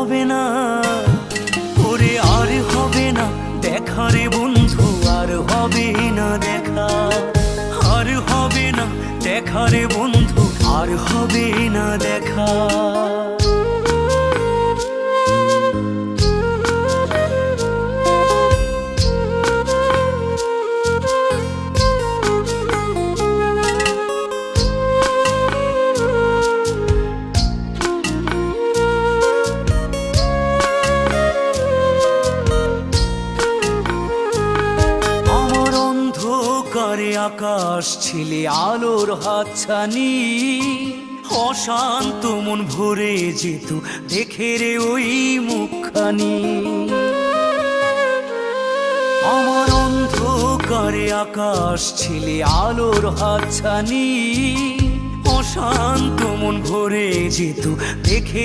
হবে না, ওরে আর হবে না দেখা রে বন্ধু, আর হবে না দেখা, আর হবে না দেখা রে বন্ধু, আর হবে না দেখা। করে আকাশ ছিলে আলোর হাতছানি, অশান্ত মন ভরে যেত দেখে রে ওই মুখখানি। আমার অন্ধকারে আকাশ ছিলে আলোর হাতছানি, অশান্ত মন ভরে যেত দেখে